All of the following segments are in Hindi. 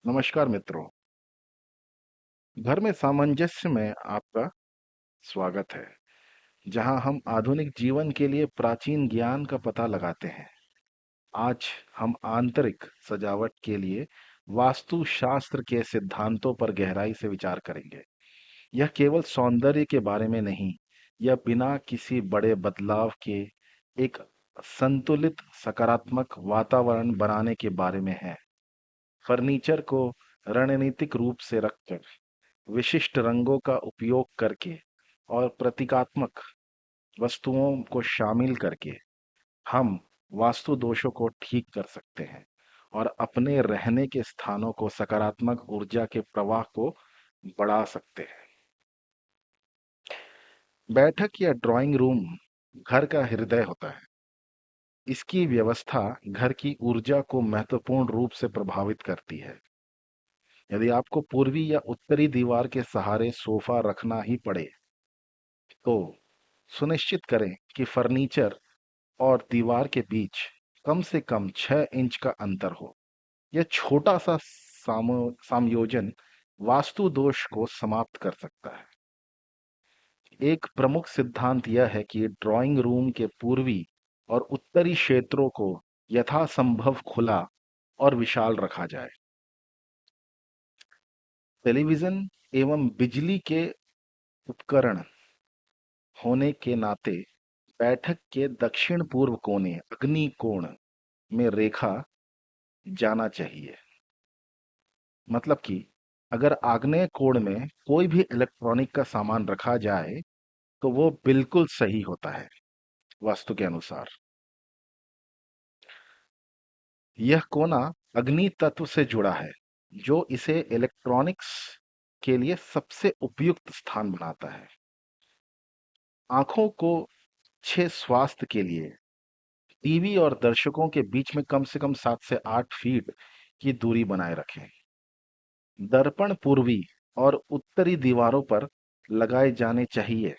नमस्कार मित्रों। घर में सामंजस्य में आपका स्वागत है, जहां हम आधुनिक जीवन के लिए प्राचीन ज्ञान का पता लगाते हैं। आज हम आंतरिक सजावट के लिए वास्तुशास्त्र के सिद्धांतों पर गहराई से विचार करेंगे। यह केवल सौंदर्य के बारे में नहीं, यह बिना किसी बड़े बदलाव के एक संतुलित सकारात्मक वातावरण बनाने के बारे में है। फर्नीचर को रणनीतिक रूप से रखकर, विशिष्ट रंगों का उपयोग करके और प्रतीकात्मक वस्तुओं को शामिल करके हम वास्तु दोषों को ठीक कर सकते हैं और अपने रहने के स्थानों को सकारात्मक ऊर्जा के प्रवाह को बढ़ा सकते हैं। बैठक या ड्राइंग रूम घर का हृदय होता है। इसकी व्यवस्था घर की ऊर्जा को महत्वपूर्ण रूप से प्रभावित करती है। यदि आपको पूर्वी या उत्तरी दीवार के सहारे सोफा रखना ही पड़े, तो सुनिश्चित करें कि फर्नीचर और दीवार के बीच कम से कम 6 इंच का अंतर हो। यह छोटा सा समायोजन वास्तु दोष को समाप्त कर सकता है। एक प्रमुख सिद्धांत यह है कि ड्राइंग रूम के पूर्वी और उत्तरी क्षेत्रों को यथासंभव खुला और विशाल रखा जाए। टेलीविजन एवं बिजली के उपकरण होने के नाते बैठक के दक्षिण पूर्व कोने अग्नि कोण में रेखा जाना चाहिए। मतलब कि अगर आग्नेय कोण में कोई भी इलेक्ट्रॉनिक का सामान रखा जाए, तो वो बिल्कुल सही होता है वास्तु के अनुसार। यह कोना अग्नि तत्व से जुड़ा है, जो इसे इलेक्ट्रॉनिक्स के लिए सबसे उपयुक्त स्थान बनाता है। आंखों को अच्छे स्वास्थ्य के लिए टीवी और दर्शकों के बीच में कम से कम 7 से 8 फीट की दूरी बनाए रखें। दर्पण पूर्वी और उत्तरी दीवारों पर लगाए जाने चाहिए।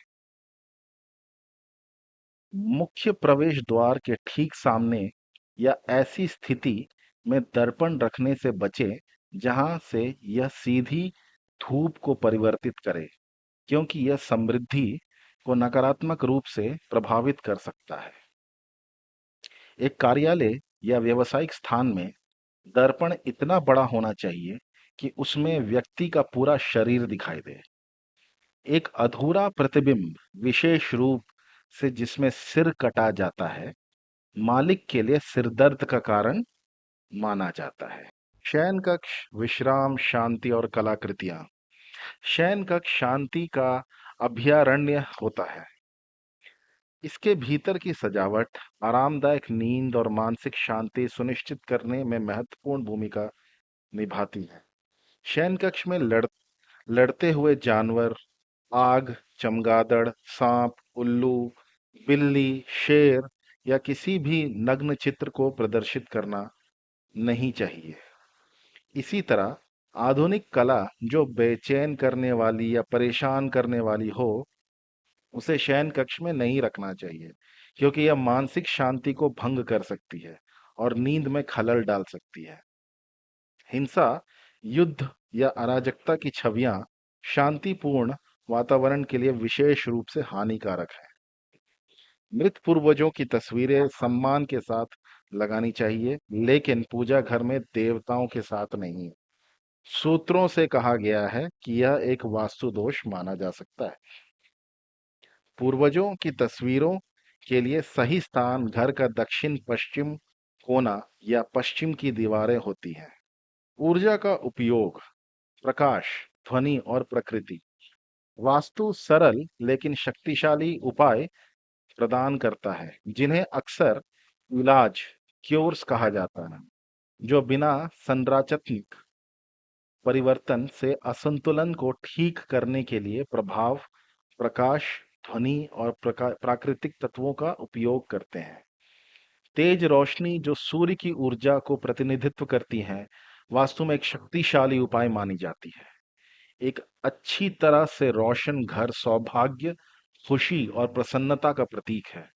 मुख्य प्रवेश द्वार के ठीक सामने या ऐसी स्थिति में दर्पण रखने से बचें जहां से यह सीधी धूप को परिवर्तित करे, क्योंकि यह समृद्धि को नकारात्मक रूप से प्रभावित कर सकता है। एक कार्यालय या व्यावसायिक स्थान में दर्पण इतना बड़ा होना चाहिए कि उसमें व्यक्ति का पूरा शरीर दिखाई दे। एक अधूरा प्रतिबिंब, विशेष रूप से जिसमें सिर कटा जाता है, मालिक के लिए सिरदर्द का कारण माना जाता है। शयन कक्ष, विश्राम, शांति और कलाकृतियां। शयन कक्ष शांति का अभयारण्य होता है। इसके भीतर की सजावट आरामदायक नींद और मानसिक शांति सुनिश्चित करने में महत्वपूर्ण भूमिका निभाती है। शयन कक्ष में लड़ते हुए जानवर, आग, चमगादड़, सांप, उल्लू, बिल्ली, शेर या किसी भी नग्न चित्र को प्रदर्शित करना नहीं चाहिए। इसी तरह आधुनिक कला जो बेचैन करने वाली या परेशान करने वाली हो, उसे शयन कक्ष में नहीं रखना चाहिए, क्योंकि यह मानसिक शांति को भंग कर सकती है और नींद में खलल डाल सकती है। हिंसा, युद्ध या अराजकता की छवियां शांतिपूर्ण वातावरण के लिए विशेष रूप से हानिकारक है। मृत पूर्वजों की तस्वीरें सम्मान के साथ लगानी चाहिए, लेकिन पूजा घर में देवताओं के साथ नहीं। सूत्रों से कहा गया है कि यह एक वास्तु दोष माना जा सकता है। पूर्वजों की तस्वीरों के लिए सही स्थान घर का दक्षिण पश्चिम कोना या पश्चिम की दीवारें होती हैं। ऊर्जा का उपयोग, प्रकाश, ध्वनि और प्रकृति। वास्तु सरल लेकिन शक्तिशाली उपाय प्रदान करता है, जिन्हें अक्सर इलाज, क्योर्स कहा जाता है, जो बिना संरचनात्मक परिवर्तन से असंतुलन को ठीक करने के लिए प्रभाव, प्रकाश, ध्वनि और प्राकृतिक तत्वों का उपयोग करते हैं। तेज रोशनी जो सूर्य की ऊर्जा को प्रतिनिधित्व करती है, वास्तु में एक शक्तिशाली उपाय मानी जाती है। एक अच्छी तरह से रोशन घर सौभाग्य, खुशी और प्रसन्नता का प्रतीक है,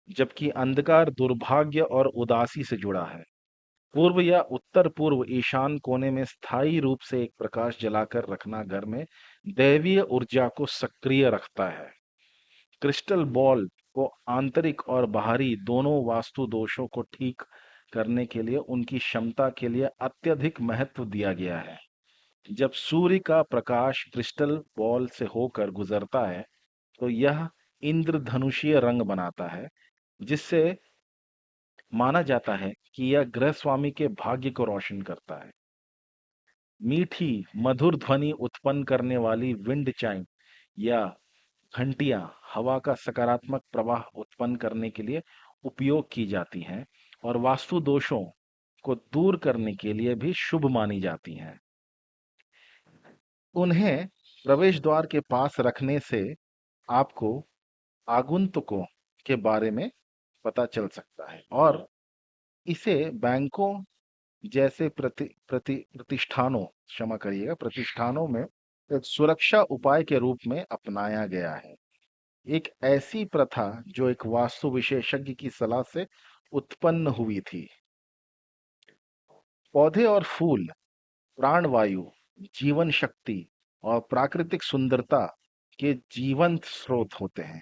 जबकि अंधकार दुर्भाग्य और उदासी से जुड़ा है। पूर्व या उत्तर पूर्व ईशान कोने में स्थायी रूप से एक प्रकाश जलाकर रखना घर में दैवीय ऊर्जा को सक्रिय रखता है। क्रिस्टल बॉल को आंतरिक और बाहरी दोनों वास्तु दोषों को ठीक करने के लिए उनकी क्षमता के लिए अत्यधिक महत्व दिया गया है। जब सूर्य का प्रकाश क्रिस्टल बॉल से होकर गुजरता है तो यह इंद्रधनुषीय रंग बनाता है, जिससे माना जाता है कि यह ग्रह स्वामी के भाग्य को रोशन करता है। मीठी मधुर ध्वनि उत्पन्न करने वाली विंड चाइम या घंटियां हवा का सकारात्मक प्रवाह उत्पन्न करने के लिए उपयोग की जाती हैं और वास्तु दोषों को दूर करने के लिए भी शुभ मानी जाती हैं। उन्हें प्रवेश द्वार के पास रखने से आपको आगंतुकों के बारे में पता चल सकता है और इसे बैंकों जैसे प्रतिष्ठानों, क्षमा करिएगा, प्रतिष्ठानों में एक सुरक्षा उपाय के रूप में अपनाया गया है। एक ऐसी प्रथा जो एक वास्तु विशेषज्ञ की सलाह से उत्पन्न हुई थी। पौधे और फूल प्राणवायु, जीवन शक्ति और प्राकृतिक सुंदरता के जीवंत स्रोत होते हैं।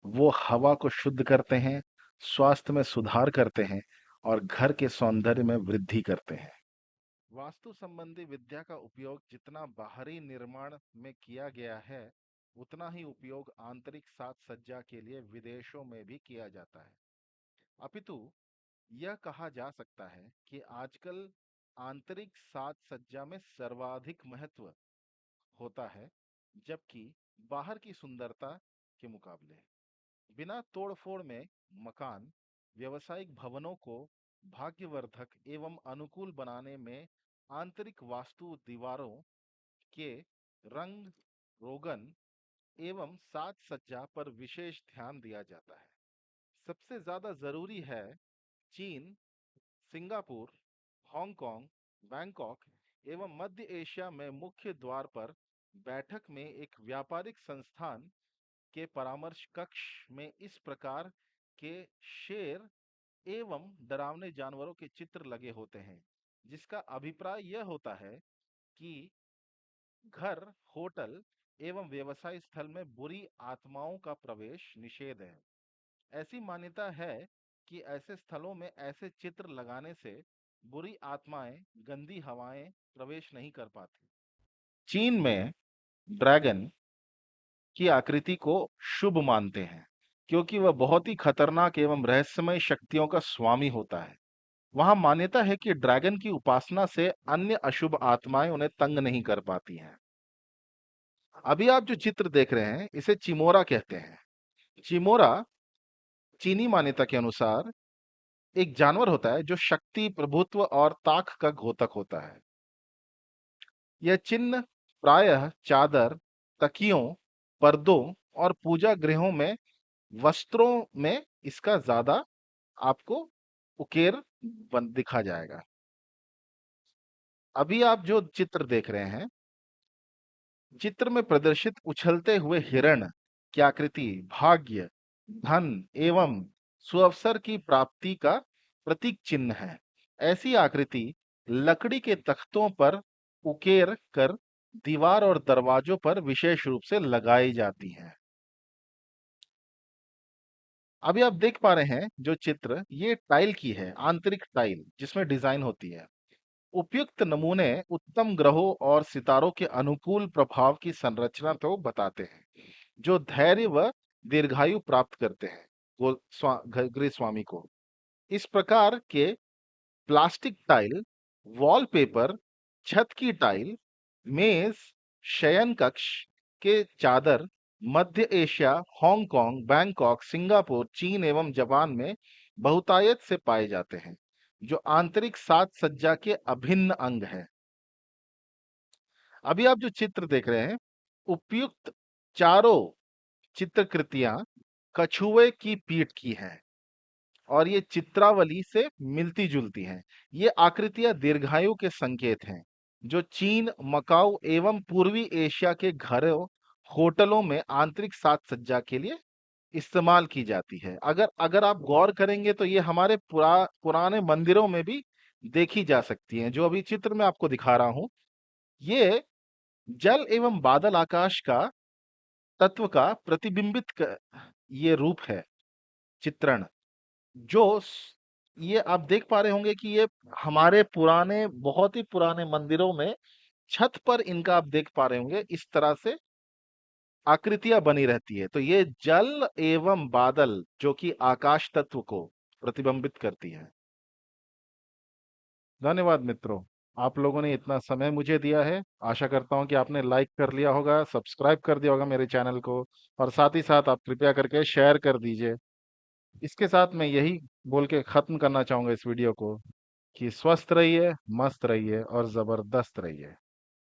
वो हवा को शुद्ध करते हैं, स्वास्थ्य में सुधार करते हैं और घर के सौंदर्य में वृद्धि करते हैं। वास्तु संबंधी विद्या का उपयोग जितना बाहरी निर्माण में किया गया है, उतना ही उपयोग आंतरिक साज सज्जा के लिए विदेशों में भी किया जाता है। अपितु यह कहा जा सकता है कि आजकल आंतरिक साज सज्जा में सर्वाधिक महत्व होता है, जबकि बाहर की सुंदरता के मुकाबले बिना तोड़फोड़ में मकान, व्यावसायिक भवनों को भाग्यवर्धक एवं अनुकूल बनाने में आंतरिक वास्तु दीवारों के रंग रोगन एवं साज सज्जा पर विशेष ध्यान दिया जाता है। सबसे ज्यादा जरूरी है चीन, सिंगापुर, हांगकांग, बैंकॉक एवं मध्य एशिया में मुख्य द्वार पर बैठक में एक व्यापारिक संस्थान के परामर्श कक्ष में इस प्रकार के शेर एवं डरावने जानवरों के चित्र लगे होते हैं, जिसका अभिप्राय यह होता है कि घर, होटल एवं व्यवसाय स्थल में बुरी आत्माओं का प्रवेश निषेध है। ऐसी मान्यता है कि ऐसे स्थलों में ऐसे चित्र लगाने से बुरी आत्माएं, गंदी हवाएं प्रवेश नहीं कर पाती। चीन में ड्रैगन की आकृति को शुभ मानते हैं, क्योंकि वह बहुत ही खतरनाक एवं रहस्यमय शक्तियों का स्वामी होता है। वहां मान्यता है कि ड्रैगन की उपासना से अन्य अशुभ आत्माएं उन्हें तंग नहीं कर पाती हैं। अभी आप जो चित्र देख रहे हैं, इसे चिमोरा कहते हैं। चिमोरा चीनी मान्यता के अनुसार एक जानवर होता है जो शक्ति, प्रभुत्व और ताक का घोतक होता है। यह चिन्ह प्रायः चादर, तकियों, पर्दों और पूजा गृहों में वस्त्रों में इसका ज्यादा आपको उकेर दिखा जाएगा। अभी आप जो चित्र देख रहे हैं, चित्र में प्रदर्शित उछलते हुए हिरण की आकृति भाग्य, धन एवं सुअवसर की प्राप्ति का प्रतीक चिन्ह है। ऐसी आकृति लकड़ी के तख्तों पर उकेर कर दीवार और दरवाजों पर विशेष रूप से लगाई जाती हैं। अभी आप देख पा रहे हैं जो चित्र, ये टाइल की है, आंतरिक टाइल जिसमें डिजाइन होती है। उपयुक्त नमूने उत्तम ग्रहों और सितारों के अनुकूल प्रभाव की संरचना तो बताते हैं, जो धैर्य व दीर्घायु प्राप्त करते हैं गृह स्वामी को। इस प्रकार के प्लास्टिक टाइल, वॉलपेपर, छत की टाइल, मेज, शयन कक्ष के चादर मध्य एशिया, हांगकांग, बैंकॉक, सिंगापुर, चीन एवं जापान में बहुतायत से पाए जाते हैं, जो आंतरिक साज सज्जा के अभिन्न अंग है। अभी आप जो चित्र देख रहे हैं, उपयुक्त चारों चित्रकृतियां कछुए की पीठ की हैं और ये चित्रावली से मिलती जुलती हैं। ये आकृतियां दीर्घायु के संकेत हैं, जो चीन, मकाऊ एवं पूर्वी एशिया के घरों, होटलों में आंतरिक साज सज्जा के लिए इस्तेमाल की जाती है। अगर अगर आप गौर करेंगे तो ये हमारे पुराने मंदिरों में भी देखी जा सकती हैं। जो अभी चित्र मैं आपको दिखा रहा हूं, ये जल एवं बादल आकाश का तत्व का ये रूप है, चित्रण। ये आप देख पा रहे होंगे कि ये हमारे पुराने, बहुत ही पुराने मंदिरों में छत पर इनका आप देख पा रहे होंगे, इस तरह से आकृतियां बनी रहती है। तो ये जल एवं बादल जो कि आकाश तत्व को प्रतिबिंबित करती है। धन्यवाद मित्रों, आप लोगों ने इतना समय मुझे दिया है। आशा करता हूं कि आपने लाइक कर लिया होगा, सब्सक्राइब कर दिया होगा मेरे चैनल को, और साथ ही साथ आप कृपया करके शेयर कर दीजिए। इसके साथ मैं यही बोल के खत्म करना चाहूंगा इस वीडियो को कि स्वस्थ रहिए, मस्त रहिए और जबरदस्त रहिए।